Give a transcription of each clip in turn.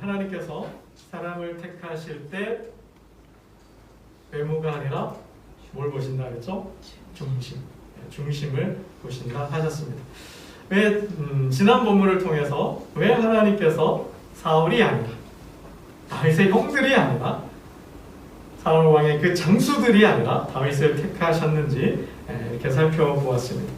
하나님께서 사람을 택하실 때 외모가 아니라 뭘 보신다 그랬죠? 중심을 보신다 하셨습니다. 왜 지난 본문을 통해서 왜 하나님께서 사울이 아니라 다윗의 형들이 아니라 사울 왕의 그 장수들이 아니라 다윗을 택하셨는지 이렇게 살펴보았습니다.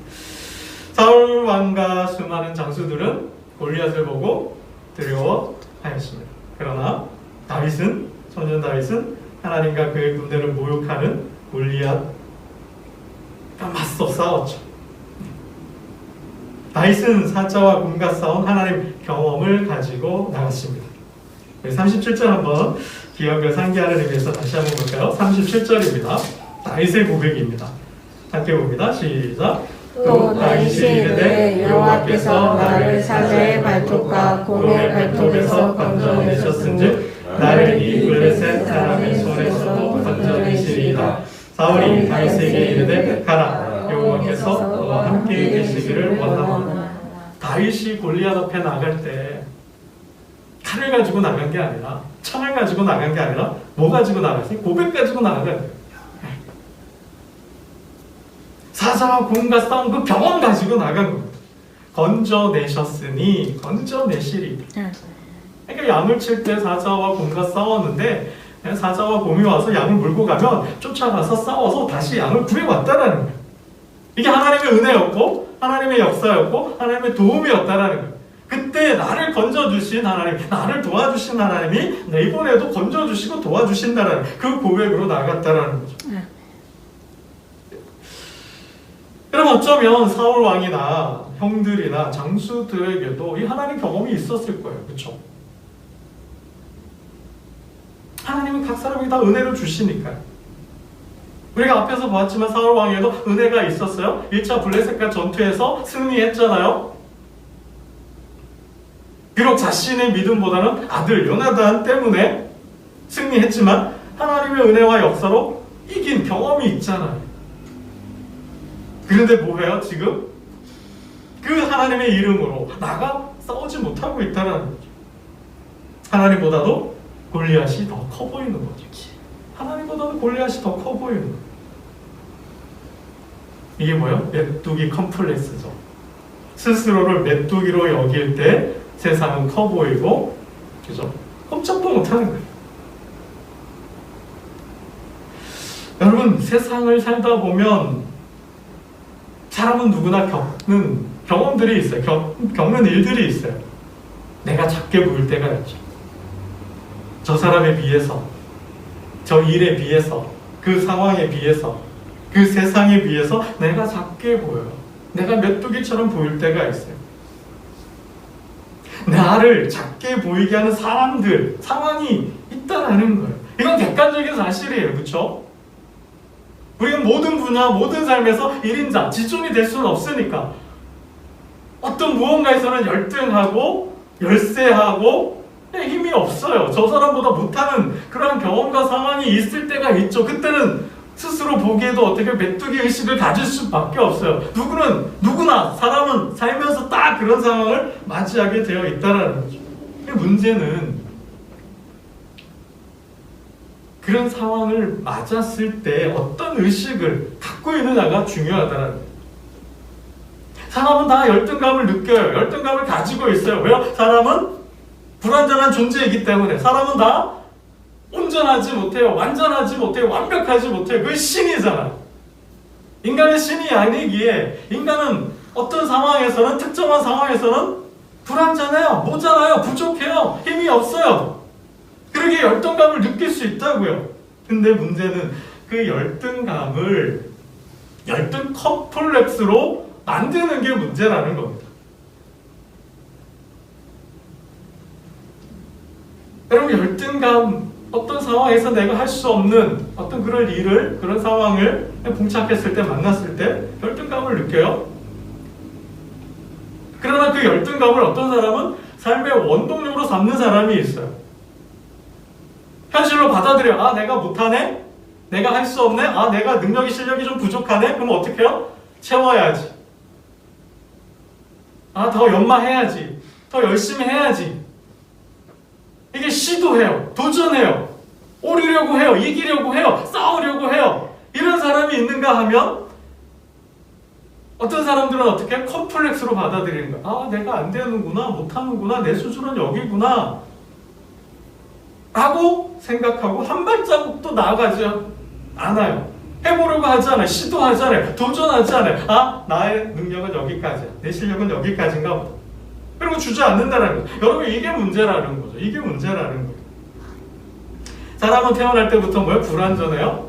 사울 왕과 수많은 장수들은 골리앗을 보고 두려워하였습니다. 그러나 다윗은 청년 다윗은 하나님과 그의 군대를 모욕하는 골리앗과 맞서 싸웠죠. 다윗은 사자와 곰과 싸운 하나님 경험을 가지고 나갔습니다. 37절 한번 기억을 상기하는 의미에서 다시 한번 볼까요? 37절입니다. 다윗의 고백입니다. 함께 봅니다. 시작. 또 다윗이 이르되 여호와께서 나를 사자의 발톱과 곰의 발톱에서 건져내셨은즉 나를 이 블레셋 사람의 손에서도 건져내시리이다. 사울이 다윗에게 이르되 가라, 여호와께서 너와 함께 계시기를 원하노라. 다윗이 골리앗 앞에 나갈 때 칼을 가지고 나간 게 아니라, 창을 가지고 나간 게 아니라 뭐 가지고 나갔어요? 고백 가지고 나간 거예요. 사자와 곰과 싸운 그 경험 가지고 나간 겁니다. 건져내셨으니 건져내시리. 그러니까 양을 칠 때 사자와 곰과 싸웠는데 사자와 곰이 와서 양을 물고 가면 쫓아가서 싸워서 다시 양을 구해왔다라는 거예요. 이게 하나님의 은혜였고 하나님의 역사였고 하나님의 도움이었다라는 거예요. 그때 나를 건져주신 하나님, 나를 도와주신 하나님이 이번에도 건져주시고 도와주신다라는 그 고백으로 나갔다라는 거죠. 그럼 어쩌면 사울 왕이나 형들이나 장수들에게도 이 하나님 경험이 있었을 거예요. 그렇죠? 하나님은 각 사람에게 다 은혜를 주시니까요. 우리가 앞에서 보았지만 사울 왕에도 은혜가 있었어요. 1차 블레셋과 전투에서 승리했잖아요. 비록 자신의 믿음보다는 아들 요나단 때문에 승리했지만 하나님의 은혜와 역사로 이긴 경험이 있잖아요. 그런데 뭐해요 지금? 그 하나님의 이름으로 나가 싸우지 못하고 있다는 거죠. 하나님보다도 골리앗이 더 커 보이는 거죠. 하나님보다도 골리앗이 더 커 보이는 거예요. 이게 뭐예요? 메뚜기 컴플렉스죠. 스스로를 메뚜기로 여길 때 세상은 커 보이고, 그죠? 꼼짝도 못하는 거예요. 여러분, 세상을 살다 보면 사람은 누구나 겪는 경험들이 있어요. 겪는 일들이 있어요. 내가 작게 보일 때가 있죠. 저 사람에 비해서, 저 일에 비해서, 그 상황에 비해서, 그 세상에 비해서 내가 작게 보여요. 내가 메뚜기처럼 보일 때가 있어요. 나를 작게 보이게 하는 사람들, 상황이 있다라는 거예요. 이건 객관적인 사실이에요. 그렇죠? 우리가 모든 분야, 모든 삶에서 1인자, 지존이 될 수는 없으니까 어떤 무언가에서는 열등하고 열세하고 힘이 없어요. 저 사람보다 못하는 그런 경험과 상황이 있을 때가 있죠. 그때는 스스로 보기에도 어떻게 메뚜기 의식을 가질 수밖에 없어요. 누구나 사람은 살면서 딱 그런 상황을 맞이하게 되어 있다는 거죠. 문제는 그런 상황을 맞았을 때 어떤 의식을 갖고 있느냐가 중요하다는 거예요. 사람은 다 열등감을 느껴요. 열등감을 가지고 있어요. 왜요? 사람은 불완전한 존재이기 때문에. 사람은 다 온전하지 못해요. 완전하지 못해요. 완벽하지 못해요. 그게 신이잖아요. 인간의 신이 아니기에 인간은 어떤 상황에서는, 특정한 상황에서는 불완전해요. 모자라요. 부족해요. 힘이 없어요. 그러기에 열등감을 느낄 수 있다고요. 근데 문제는 그 열등감을 열등 컴플렉스로 만드는 게 문제라는 겁니다. 여러분, 열등감, 어떤 상황에서 내가 할 수 없는 어떤 그런 일을, 그런 상황을 봉착했을 때, 만났을 때 열등감을 느껴요. 그러나 그 열등감을 어떤 사람은 삶의 원동력으로 삼는 사람이 있어요. 현실로 받아들여요. 아, 내가 못하네? 내가 할 수 없네? 아, 내가 능력이, 실력이 좀 부족하네? 그럼 어떻게 해요? 채워야지. 아, 더 연마해야지. 더 열심히 해야지. 이게 시도해요. 도전해요. 오르려고 해요. 이기려고 해요. 싸우려고 해요. 이런 사람이 있는가 하면 어떤 사람들은 어떻게 컴플렉스로 받아들이는 거야. 아, 내가 안 되는구나. 못하는구나. 내 수준은 여기구나. 라고 생각하고 한 발자국도 나아가지 않아요. 해보려고 하지 않아요. 시도하지 않아요. 도전하지 않아요. 아, 나의 능력은 여기까지야. 내 실력은 여기까지인가 보다. 그리고 주저앉는다는 거죠. 여러분, 이게 문제라는 거죠. 이게 문제라는 거예요. 사람은 태어날 때부터 뭐예요? 불완전해요?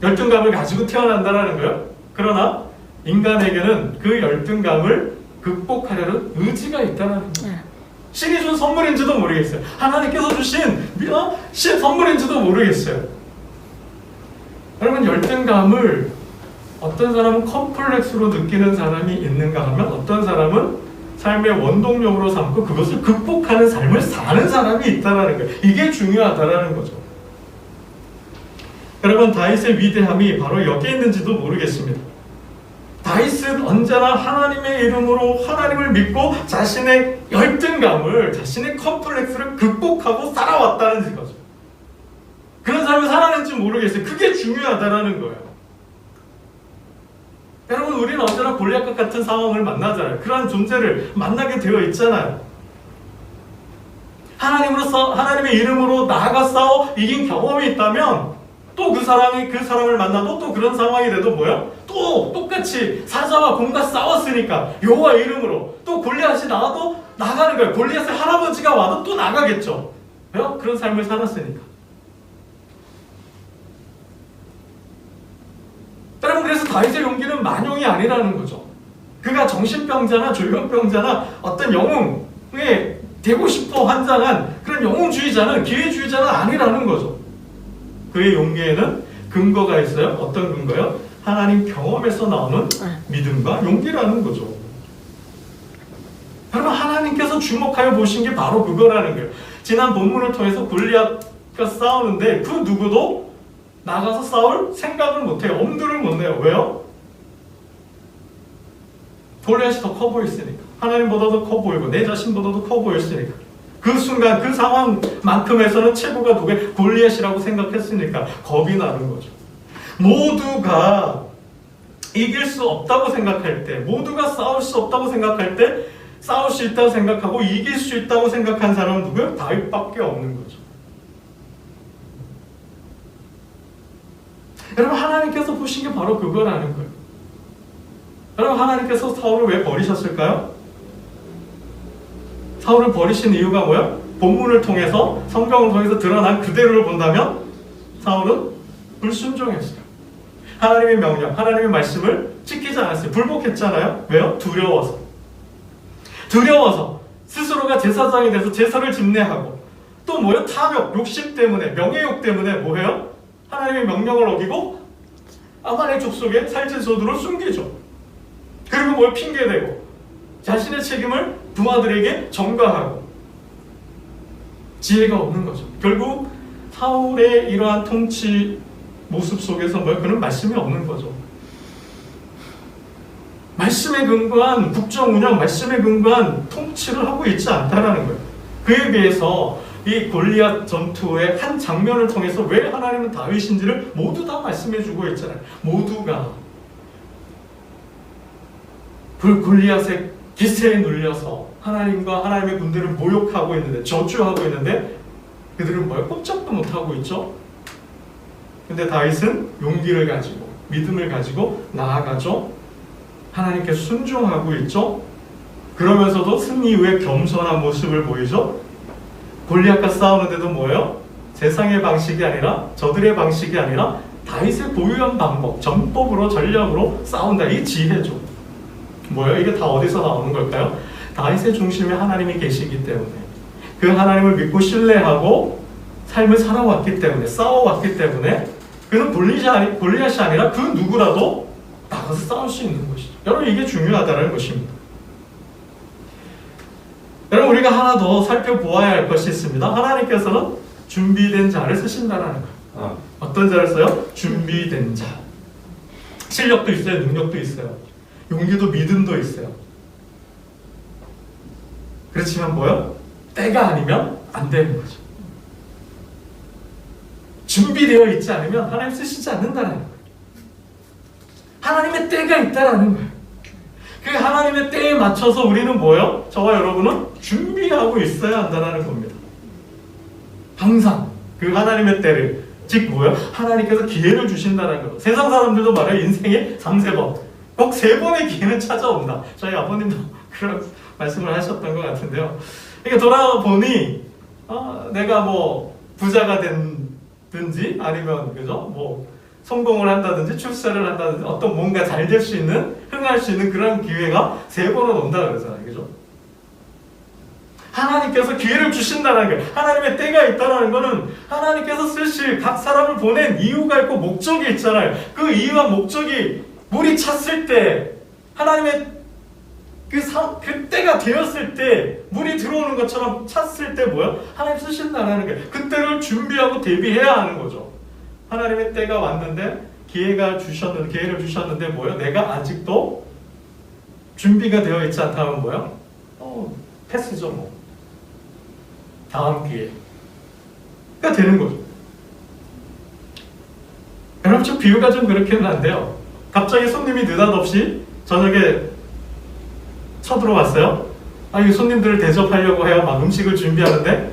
열등감을 가지고 태어난다는 거예요. 그러나 인간에게는 그 열등감을 극복하려는 의지가 있다는 거예요. 신이 준 선물인지도 모르겠어요. 하나님께서 주신 선물인지도 모르겠어요. 여러분, 열등감을 어떤 사람은 컴플렉스로 느끼는 사람이 있는가 하면 어떤 사람은 삶의 원동력으로 삼고 그것을 극복하는 삶을 사는 사람이 있다는 거예요. 이게 중요하다는 거죠. 여러분, 다윗의 위대함이 바로 여기에 있는지도 모르겠습니다. 다윗은 언제나 하나님의 이름으로 하나님을 믿고 자신의 열등감을, 자신의 컴플렉스를 극복하고 살아왔다는 거죠. 그런 삶을 살아낸지 모르겠어요. 그게 중요하다는 거예요. 여러분, 우리는 언제나 골리앗과 같은 상황을 만나잖아요. 그러한 존재를 만나게 되어 있잖아요. 하나님의 이름으로 나아가 싸워 이긴 경험이 있다면 또 그 사람을 만나도 또 그런 상황이 돼도 뭐야? 또 똑같이 사자와 곰과 싸웠으니까 여호와 이름으로 또 골리앗이 나와도 나가는 거예요. 골리앗의 할아버지가 와도 또 나가겠죠. 왜요? 그런 삶을 살았으니까. 여러분, 그래서 다윗의 용기는 만용이 아니라는 거죠. 그가 정신병자나 조현병자나 어떤 영웅에 되고 싶어 환장한 그런 영웅주의자는, 기회주의자는 아니라는 거죠. 그의 용기에는 근거가 있어요. 어떤 근거요? 하나님 경험에서 나오는 믿음과 용기라는 거죠. 여러분, 하나님께서 주목하여 보신 게 바로 그거라는 거예요. 지난 본문을 통해서 골리앗과 싸우는데 그 누구도 나가서 싸울 생각을 못해요. 엄두를 못 내요. 왜요? 골리앗이 더 커 보였으니까. 하나님보다도 커 보이고 내 자신보다도 커 보였으니까. 그 순간 그 상황만큼에서는 최고가 누구야? 골리앗이라고 생각했으니까 겁이 나는 거죠. 모두가 이길 수 없다고 생각할 때, 모두가 싸울 수 없다고 생각할 때 싸울 수 있다고 생각하고 이길 수 있다고 생각한 사람은 누구예요? 다윗밖에 없는 거죠. 여러분, 하나님께서 보신 게 바로 그거라는 거예요. 여러분, 하나님께서 사울을 왜 버리셨을까요? 사울을 버리신 이유가 뭐야? 본문을 통해서, 성경을 통해서 드러난 그대로를 본다면 사울은 불순종했어요. 하나님의 명령, 하나님의 말씀을 지키지 않았어요. 불복했잖아요. 왜요? 두려워서. 두려워서 스스로가 제사장이 돼서 제사를 집례하고 또 뭐예요? 탐욕, 욕심 때문에, 명예욕 때문에 뭐예요? 하나님의 명령을 어기고 아말렉 족속의 살찐소들을 숨기죠. 그리고 뭘 핑계대고 자신의 책임을 부하들에게 전가하고 지혜가 없는 거죠. 결국 사울의 이러한 통치 모습 속에서 그는 말씀이 없는 거죠. 말씀에 근거한 국정 운영, 말씀에 근거한 통치를 하고 있지 않다라는 거예요. 그에 비해서 이 골리앗 전투의 한 장면을 통해서 왜 하나님은 다윗인지를 모두 다 말씀해주고 있잖아요. 모두가 그 골리앗의 기세에 눌려서 하나님과 하나님의 군대를 모욕하고 있는데, 저주하고 있는데 그들은 꼼짝도 못하고 있죠. 근데 다윗은 용기를 가지고 믿음을 가지고 나아가죠. 하나님께 순종하고 있죠. 그러면서도 승리 이후에 겸손한 모습을 보이죠. 골리앗과 싸우는데도 뭐예요? 세상의 방식이 아니라, 저들의 방식이 아니라 다윗의 고유한 방법, 전법으로, 전략으로 싸운다. 이 지혜죠. 뭐예요? 이게 다 어디서 나오는 걸까요? 다윗의 중심에 하나님이 계시기 때문에, 그 하나님을 믿고 신뢰하고 삶을 살아왔기 때문에, 싸워왔기 때문에 그는 골리앗이 아니라 그 누구라도 나가서 싸울 수 있는 것이죠. 여러분, 이게 중요하다는 것입니다. 여러분, 우리가 하나 더 살펴보아야 할 것이 있습니다. 하나님께서는 준비된 자를 쓰신다는 거예요. 어떤 자를 써요? 준비된 자. 실력도 있어요. 능력도 있어요. 용기도 믿음도 있어요. 그렇지만 뭐요? 때가 아니면 안 되는 거죠. 준비되어 있지 않으면 하나님 쓰시지 않는다는 거예요. 하나님의 때가 있다라는 거예요. 그 하나님의 때에 맞춰서 우리는 뭐예요? 저와 여러분은 준비하고 있어야 한다는 겁니다. 항상 그 하나님의 때를, 즉 뭐예요? 하나님께서 기회를 주신다는 거예요. 세상 사람들도 말해요. 인생에 3-4번, 꼭 3번의 기회는 찾아온다. 저희 아버님도 그런 말씀을 하셨던 것 같은데요. 그러니까 돌아보니 내가 뭐 부자가 된든지 아니면 그죠? 뭐 성공을 한다든지 출세를 한다든지 어떤 뭔가 잘 될 수 있는, 흥할 수 있는 그런 기회가 3번은 온다 그러잖아요. 그죠? 하나님께서 기회를 주신다는 게, 하나님의 때가 있다는 거는 하나님께서 쓰실 각 사람을 보낸 이유가 있고 목적이 있잖아요. 그 이유와 목적이 물이 찼을 때, 하나님의 그 때가 되었을 때, 물이 들어오는 것처럼 찼을 때 뭐야? 하나님 쓰신다는 게, 그때를 준비하고 대비해야 하는 거죠. 하나님의 때가 왔는데 기회를 주셨는데 뭐예요? 내가 아직도 준비가 되어 있지 않다면 뭐예요? 패스죠 뭐. 다음 기회가 되는 거죠. 여러분 좀 비유가 좀 그렇긴 한데요. 갑자기 손님이 느닷없이 저녁에 쳐들어왔어요. 이 손님들을 대접하려고 해야 막 음식을 준비하는데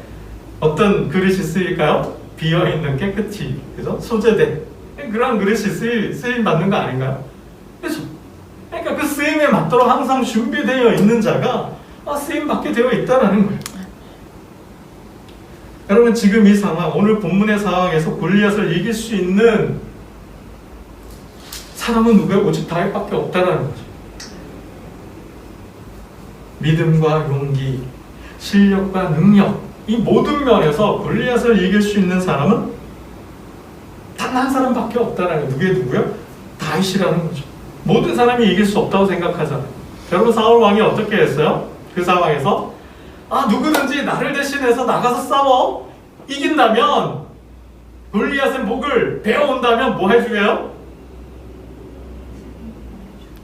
어떤 그릇이 쓰일까요? 비어있는 깨끗이, 그죠? 소재된 그런 그릇이 쓰임 받는 거 아닌가요? 그렇죠? 그러니까 그 쓰임에 맞도록 항상 준비되어 있는 자가 쓰임 받게 되어 있다는 거예요. 여러분 지금 이 상황, 오늘 본문의 상황에서 골리앗을 이길 수 있는 사람은 누구예요? 오직 다윗밖에 없다는 거죠. 믿음과 용기, 실력과 능력, 이 모든 면에서 골리앗을 이길 수 있는 사람은 단 한 사람밖에 없다는 거예요. 누구예요? 다윗이라는 거죠. 모든 사람이 이길 수 없다고 생각하잖아요. 여러분 사울 왕이 어떻게 했어요? 그 상황에서 누구든지 나를 대신해서 나가서 싸워 이긴다면, 골리앗의 목을 베어온다면 뭐 해주게요?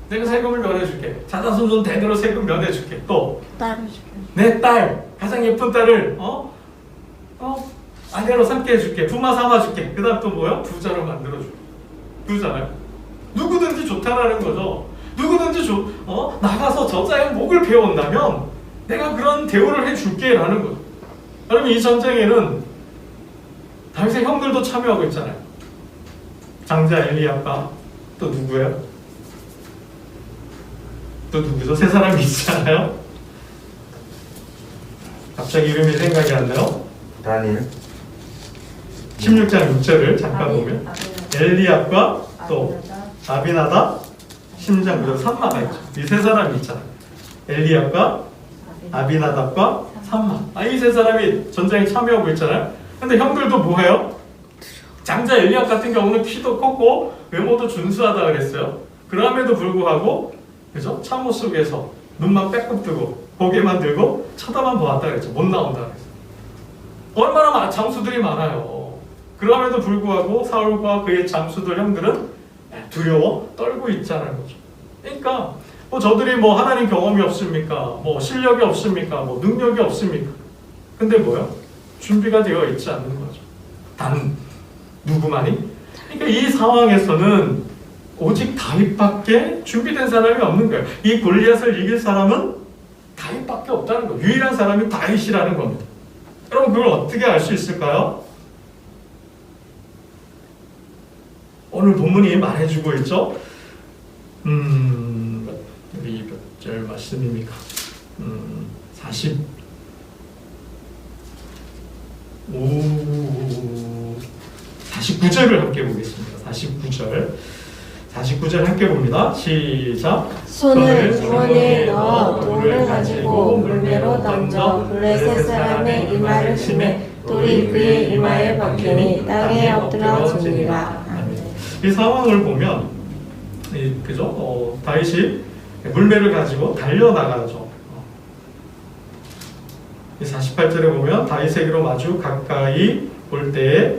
내가 세금을 면해줄게. 자자손손 대대로 세금 면해줄게. 또 딸을 줄게. 내 딸, 가장 예쁜 딸을 아내로 삼게 해줄게. 부마 삼아줄게. 그 다음 또 뭐요? 부자로 만들어줄게. 부자요. 누구든지 좋다라는 거죠. 누구든지 나가서 저자의 목을 베어온다면 내가 그런 대우를 해줄게 라는 거죠. 여러분 이 전쟁에는 다윗의 형들도 참여하고 있잖아요. 장자 엘리압과 또 누구예요? 또 누구죠? 세 사람이 있잖아요. 갑자기 이름이 생각이 안 나요? 다니엘. 16장 6절을 잠깐 보면 엘리압과 또 아비나답, 16장 9절 삼마가 있죠. 이 세 사람이 있잖아요. 엘리압과 아비나답과 삼마. 이 세 사람이 전쟁에 참여하고 있잖아요. 근데 형들도 뭐해요? 장자 엘리압 같은 경우는 키도 컸고 외모도 준수하다 그랬어요. 그럼에도 불구하고 그죠? 참호 속에서 눈만 빼꼼 뜨고 고개만 들고 쳐다만 보았다 그랬죠. 못 나온다 그랬어요. 얼마나 장수들이 많아요. 그럼에도 불구하고 사울과 그의 장수들 형들은 두려워 떨고 있자는 거죠. 그러니까 저들이 하나님 경험이 없습니까? 실력이 없습니까? 능력이 없습니까? 근데 뭐요? 준비가 되어 있지 않는 거죠. 단 누구만이? 그러니까 이 상황에서는 오직 다윗밖에 준비된 사람이 없는 거예요. 이 골리앗을 이길 사람은 다윗밖에 없다는 거예요. 유일한 사람이 다윗이라는 겁니다. 여러분 그걸 어떻게 알 수 있을까요? 오늘 본문이 말해주고 있죠. 우리 몇 절 말씀입니까? 49절을 함께 보겠습니다. 49절 함께 봅니다. 시작. 손을 주머니에 넣어 돌을 가지고 물매로 던져 블레셋 사람의 이마를 치매 돌이 그의 이마에 박히니 땅에 엎드러지니라. 이 상황을 보면 그죠? 다윗이 물매를 가지고 달려나가죠. 48절에 보면 다윗에게로 마주 가까이 올 때에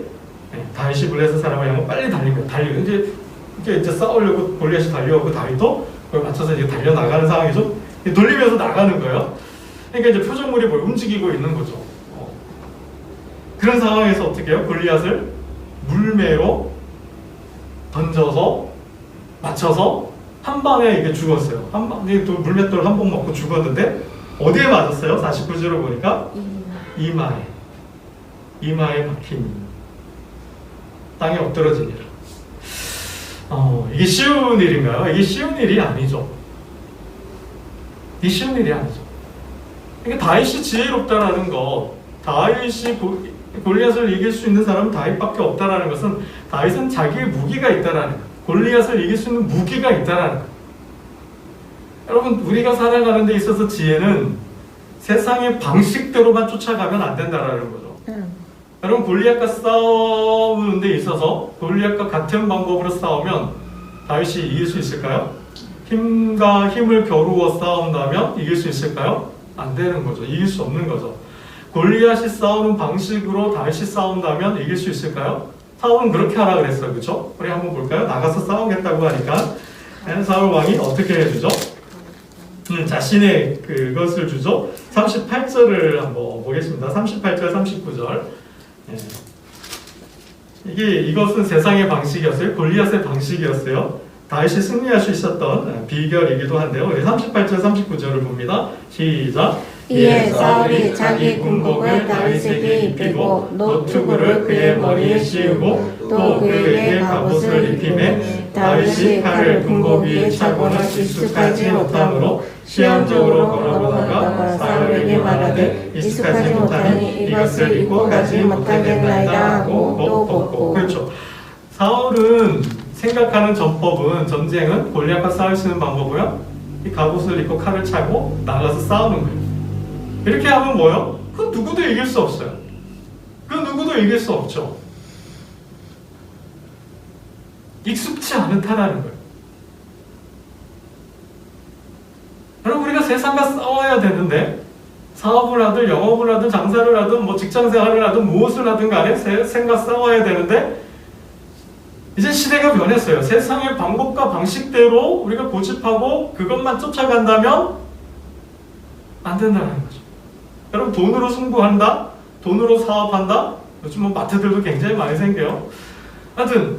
다윗이 블레셋 사람을 향해 빨리 달리고 이제 싸우려고 골리앗이 달려오고 다윗도 그걸 맞춰서 이제 달려나가는 상황이죠. 돌리면서 나가는 거예요. 그러니까 이제 표적물이 뭐 움직이고 있는 거죠. 그런 상황에서 어떻게 해요? 골리앗을 물매로 던져서 맞춰서 한 방에 이게 죽었어요. 한 방에 또 물맷돌 한 번 먹고 죽었는데 어디에 맞았어요? 49절을 보니까 이마에 박히니 땅에 엎드러지니라. 이게 쉬운 일인가요? 이게 쉬운 일이 아니죠. 이게 쉬운 일이 아니죠. 그러니까 다윗이 지혜롭다라는 것, 다윗이 골리앗을 이길 수 있는 사람은 다윗밖에 없다라는 것은 다윗은 자기의 무기가 있다라는 것, 골리앗을 이길 수 있는 무기가 있다라는 것. 여러분, 우리가 살아가는 데 있어서 지혜는 세상의 방식대로만 쫓아가면 안 된다라는 거죠. 여러분, 골리앗과 싸우는 데 있어서 골리앗과 같은 방법으로 싸우면 다윗이 이길 수 있을까요? 힘과 힘을 겨루어 싸운다면 이길 수 있을까요? 안 되는 거죠. 이길 수 없는 거죠. 골리앗이 싸우는 방식으로 다윗이 싸운다면 이길 수 있을까요? 사울은 그렇게 하라 그랬어요. 그렇죠? 우리 한번 볼까요? 나가서 싸우겠다고 하니까 사울 왕이 어떻게 해주죠? 자신의 그것을 주죠. 38절을 한번 보겠습니다. 38절, 39절. 이것은 세상의 방식이었어요. 골리앗의 방식이었어요. 다윗이 승리할 수 있었던 비결이기도 한데요. 우리 38절, 39절을 봅니다. 시작. 이에 사울이 자기 군복을 다윗에게 입히고 노투구를 그의 머리에 씌우고 또 그에게 갑옷을 입히매 다윗이 칼을 군복 위에 차고는 익숙하지 못하므로 시험적으로 걸어보다가 사울에게 말하되 익숙하지 못하니 이것을 입고 가지 못하겠나이다 하고 또 벗고. 그렇죠. 사울은 생각하는 전쟁은 골리앗과 싸울 수 있는 방법이요, 이 갑옷을 입고 칼을 차고 나가서 싸우는 거예요. 이렇게 하면 뭐요? 그 누구도 이길 수 없어요. 그 누구도 이길 수 없죠. 익숙치 않다라는 거예요. 여러분, 우리가 세상과 싸워야 되는데 사업을 하든 영업을 하든 장사를 하든 뭐 직장생활을 하든 무엇을 하든 간에 세상과 싸워야 되는데 이제 시대가 변했어요. 세상의 방법과 방식대로 우리가 고집하고 그것만 쫓아간다면 안 된다는 거죠. 여러분, 돈으로 승부한다? 돈으로 사업한다? 요즘 뭐 마트들도 굉장히 많이 생겨요. 하여튼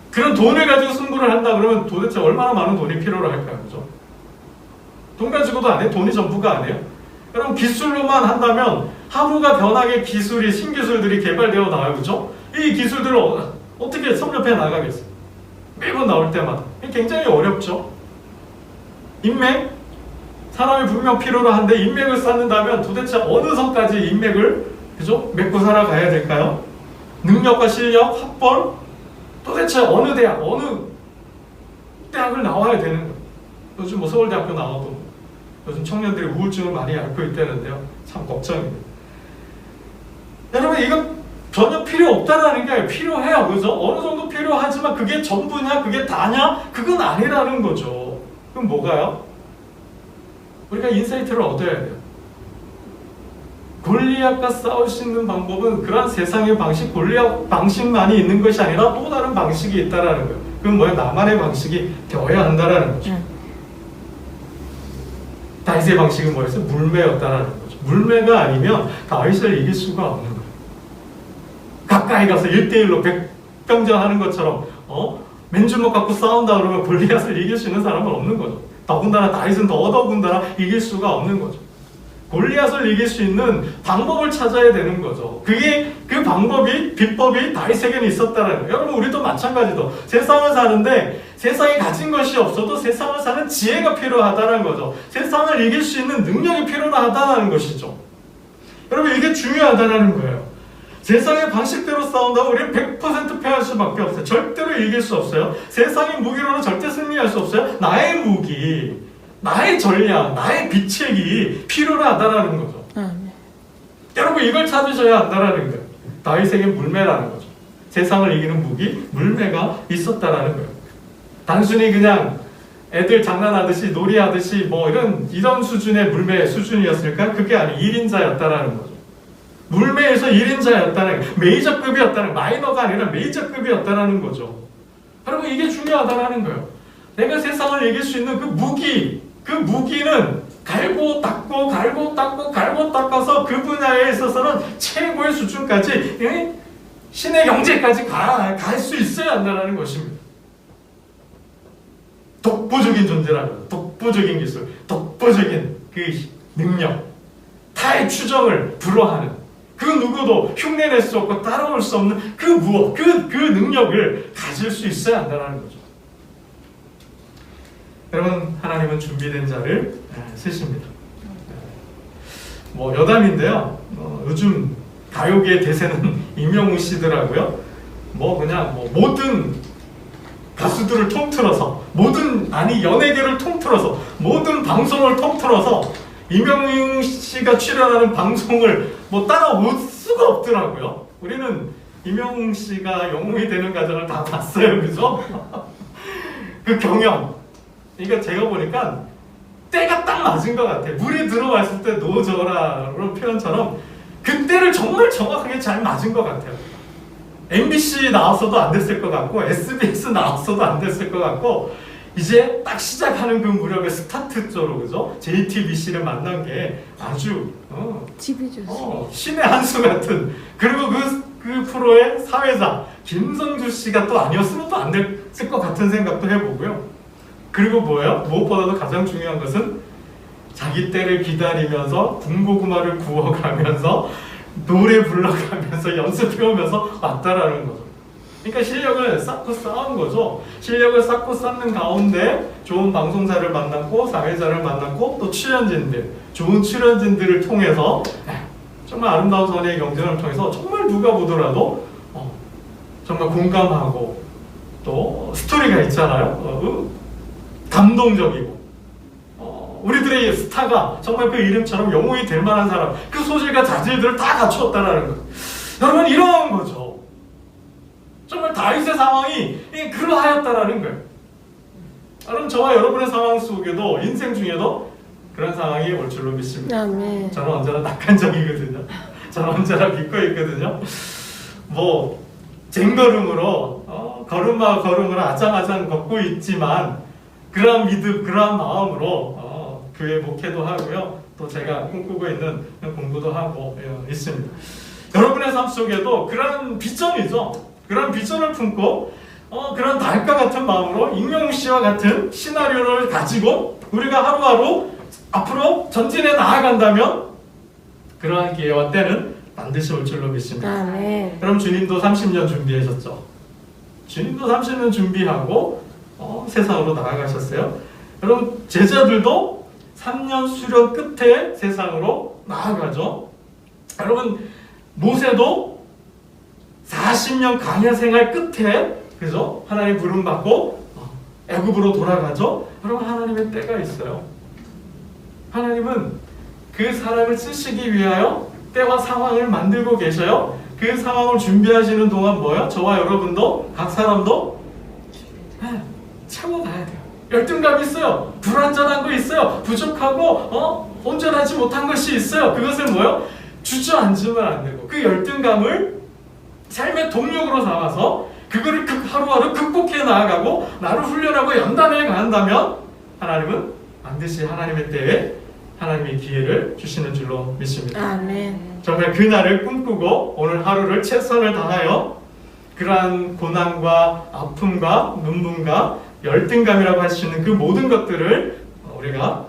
그런 돈을 가지고 승부를 한다 그러면 도대체 얼마나 많은 돈이 필요로 할까요? 그죠? 돈 가지고도 안 해요. 돈이 전부가 아니에요. 여러분, 기술로만 한다면 하루가 변하게 신기술들이 개발되어 나와요. 그죠? 이 기술들을 어떻게 섭렵해 나가겠어요? 매번 나올 때마다. 굉장히 어렵죠? 인맥? 사람이 분명 필요로 한데 인맥을 쌓는다면 도대체 어느 선까지 인맥을, 그죠? 맺고 살아가야 될까요? 능력과 실력, 학벌? 도대체 어느 대학, 어느 대학을 나와야 되는 거예요? 요즘 뭐 서울대학교 나와도 요즘 청년들이 우울증을 많이 앓고 있다는데요. 참 걱정입니다. 여러분, 이거 전혀 필요 없다라는 게 아니라 필요해요. 그죠? 어느 정도 필요하지만 그게 전부냐, 그게 다냐? 그건 아니라는 거죠. 그럼 뭐가요? 우리가 인사이트를 얻어야 돼요. 골리앗과 싸울 수 있는 방법은 그런 세상의 방식, 골리앗 방식만이 있는 것이 아니라 또 다른 방식이 있다라는 거예요. 그건 뭐예요? 나만의 방식이 되어야 한다라는 거죠. 다윗의 방식은 뭐였어요? 물매였다라는 거죠. 물매가 아니면 다윗을 이길 수가 없는 거예요. 가까이 가서 1대1로 백병전하는 것처럼 맨주먹 갖고 싸운다 그러면 골리앗을 이길 수 있는 사람은 없는 거죠. 더군다나 다윗은 더군다나 이길 수가 없는 거죠. 골리앗을 이길 수 있는 방법을 찾아야 되는 거죠. 그 방법이, 비법이 다윗에게는 있었다는 거예요. 여러분, 우리도 마찬가지죠. 세상을 사는데 세상에 가진 것이 없어도 세상을 사는 지혜가 필요하다는 거죠. 세상을 이길 수 있는 능력이 필요하다는 것이죠. 여러분, 이게 중요하다는 거예요. 세상의 방식대로 싸운다고 우리는 100% 패할 수밖에 없어요. 절대로 이길 수 없어요. 세상의 무기로는 절대 승리할 수 없어요. 나의 무기, 나의 전략, 나의 비책이 필요하다라는 거죠. 여러분, 이걸 찾으셔야 한다라는 거예요. 다윗에게 물매라는 거죠. 세상을 이기는 무기, 물매가 있었다라는 거예요. 단순히 그냥 애들 장난하듯이 놀이하듯이 뭐 이런 수준의 물매 수준이었을까? 그게 아니고 1인자였다라는 거죠. 물매에서 1인자였다는, 메이저급이었다는, 마이너가 아니라 메이저급이었다는 거죠. 여러분, 이게 중요하다는 거예요. 내가 세상을 이길 수 있는 그 무기는 갈고 닦고 갈고 닦고 갈고 닦아서 그 분야에 있어서는 최고의 수준까지 신의 경제까지 갈 수 있어야 한다는 것입니다. 독보적인 존재라는, 독보적인 기술, 독보적인 그 능력, 타의 추정을 불허하는 그 누구도 흉내낼 수 없고 따라올 수 없는 그 무엇, 그 능력을 가질 수 있어야 한다는 거죠. 여러분, 하나님은 준비된 자를 쓰십니다. 뭐 여담인데요. 요즘 가요계 대세는 임영웅 씨더라고요. 그냥 모든 가수들을 통틀어서 연예계를 통틀어서 모든 방송을 통틀어서 임영웅 씨가 출연하는 방송을 따라올 수가 없더라고요. 우리는 임영웅 씨가 영웅이 되는 과정을 다 봤어요, 그죠? 그 경영. 그러니까 제가 보니까 때가 딱 맞은 것 같아요. 물이 들어왔을 때 노져라로 표현처럼 그때를 정말 정확하게 잘 맞은 것 같아요. MBC 나왔어도 안 됐을 것 같고 SBS 나왔어도 안 됐을 것 같고 이제 딱 시작하는 그 무렵에 스타트조로 그죠? JTBC를 만난 게 아주 신의 한 수 같은 그리고 그 프로의 사회자 김성주 씨가 또 아니었으면 또 안 됐을 것 같은 생각도 해보고요. 그리고 뭐예요? 무엇보다도 가장 중요한 것은 자기 때를 기다리면서 군고구마를 구워가면서 노래 불러가면서 연습해오면서 왔다라는 거죠. 그러니까 실력을 쌓고 쌓은 거죠. 실력을 쌓고 쌓는 가운데 좋은 방송사를 만났고 사회자를 만났고 또 출연진들, 좋은 출연진들을 통해서 정말 아름다운 선의 경쟁을 통해서 정말 누가 보더라도 정말 공감하고 또 스토리가 있잖아요. 감동적이고 우리들의 스타가 정말 그 이름처럼 영웅이 될 만한 사람, 그 소질과 자질들을 다 갖추었다라는 것. 여러분, 이런 거죠. 정말 다윗의 상황이 그러하였다라는 거예요. 여러분, 저와 여러분의 상황 속에도 인생 중에도 그런 상황이 올 줄로 믿습니다. 아멘. 저는 언제나 낙관적이거든요. 저는 언제나 믿고 있거든요. 쟁걸음으로 걸음마 걸음으로 아장아장 걷고 있지만 그러한 믿음, 그러한 마음으로 교회 목회도 하고요. 또 제가 꿈꾸고 있는 공부도 하고 있습니다. 여러분의 삶 속에도 그런 비전이죠. 그런 비전을 품고 그런 달과 같은 마음으로 임영웅 씨와 같은 시나리오를 가지고 우리가 하루하루 앞으로 전진해 나아간다면 그러한 기회와 때는 반드시 올 줄로 믿습니다. 아멘. 그럼 주님도 30년 준비하셨죠. 주님도 30년 준비하고 세상으로 나아가셨어요. 여러분, 제자들도 3년 수련 끝에 세상으로 나아가죠. 여러분, 모세도 40년 광야 생활 끝에 그죠? 하나님 부름 받고 애굽으로 돌아가죠. 여러분, 하나님의 때가 있어요. 하나님은 그 사람을 쓰시기 위하여 때와 상황을 만들고 계셔요. 그 상황을 준비하시는 동안 뭐예요? 저와 여러분도 각 사람도 참아가야 돼요. 열등감이 있어요. 불완전한 거 있어요. 부족하고 온전하지 못한 것이 있어요. 그것을 뭐예요? 주저앉으면 안 되고 그 열등감을 삶의 동력으로 삼아서 그거를 하루하루 극복해 나아가고 나를 훈련하고 연단해 간다면 하나님은 반드시 하나님의 때에 하나님의 기회를 주시는 줄로 믿습니다. 아멘. 정말 그날을 꿈꾸고 오늘 하루를 최선을 다하여 그러한 고난과 아픔과 눈물과 열등감이라고 할 수 있는 그 모든 것들을 우리가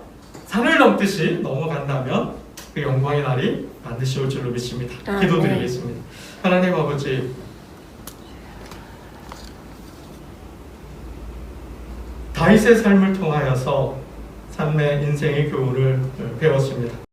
산을 넘듯이 넘어간다면 그 영광의 날이 반드시 올 줄로 믿습니다. 기도드리겠습니다. 하나님 아버지, 다윗의 삶을 통하여서 삶의 인생의 교훈을 배웠습니다.